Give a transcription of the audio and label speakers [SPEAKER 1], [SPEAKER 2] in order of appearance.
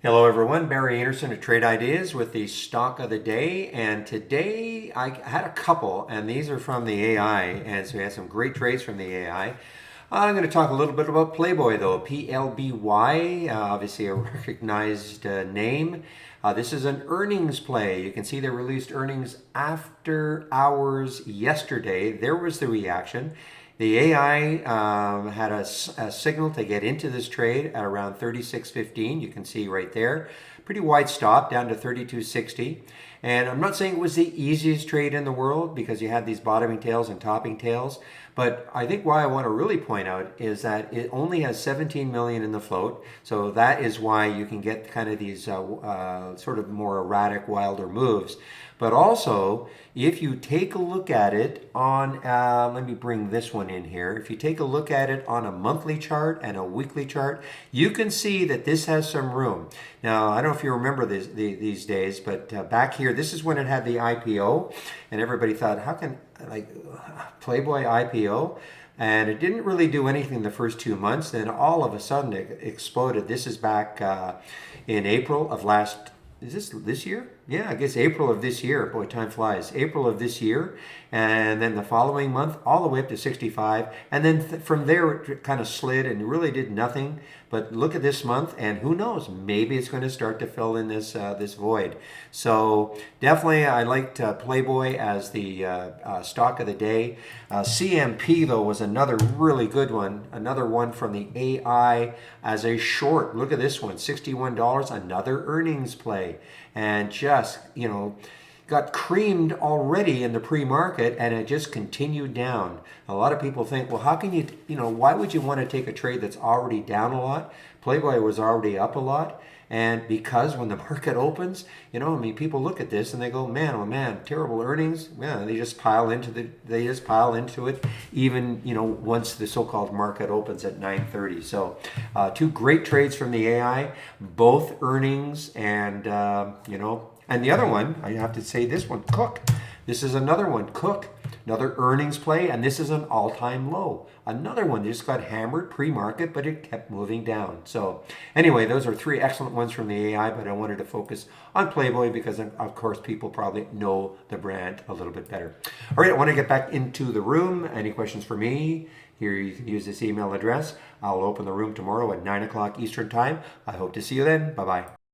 [SPEAKER 1] Hello everyone, Barry Anderson of Trade Ideas with the stock of the day, and today I had a couple, and these are from the AI, and so we had some great trades from the AI. I'm going to talk a little bit about PLBY though, PLBY, obviously a recognized name. This is an earnings play. You can see they released earnings after hours yesterday. There was the reaction. The AI had a signal to get into this trade at around 36.15. You can see right there. Pretty wide stop down to 32.60. And I'm not saying it was the easiest trade in the world because you had these bottoming tails and topping tails. But I think why I want to really point out is that it only has 17 million in the float. So that is why you can get kind of these sort of more erratic, wilder moves. But also, if you take a look at it on, let me bring this one in here. If you take a look at it on a monthly chart and a weekly chart, you can see that this has some room. Now, I don't know if you remember these days, but back here, this is when it had the IPO, and everybody thought, how can, like, PLBY IPO? And it didn't really do anything the first 2 months. Then all of a sudden it exploded. This is back in April of is this year? Yeah, I guess April of this year. Boy, time flies. April of this year. And then the following month, all the way up to 65. And then from there, it kind of slid and really did nothing. But look at this month, and who knows? Maybe it's going to start to fill in this void. So definitely, I liked PLBY as the stock of the day. CMP, though, was another really good one. Another one from the AI as a short. Look at this one, $61, another earnings play. And just, got creamed already in the pre-market, and it just continued down. A lot of people think, well, how can why would you want to take a trade that's already down a lot? PLBY was already up a lot. And because when the market opens, people look at this and they go, man, oh man, terrible earnings. Yeah, they just pile into it, even once the so-called market opens at 9:30. So, two great trades from the AI, both earnings and the other one, I have to say this one, COOK. This is another one, COOK, another earnings play, and this is an all-time low. Another one just got hammered pre-market, but it kept moving down. So anyway, those are three excellent ones from the AI, but I wanted to focus on PLBY because, of course, people probably know the brand a little bit better. All right, I want to get back into the room. Any questions for me? Here, you can use this email address. I'll open the room tomorrow at 9 o'clock Eastern Time. I hope to see you then. Bye-bye.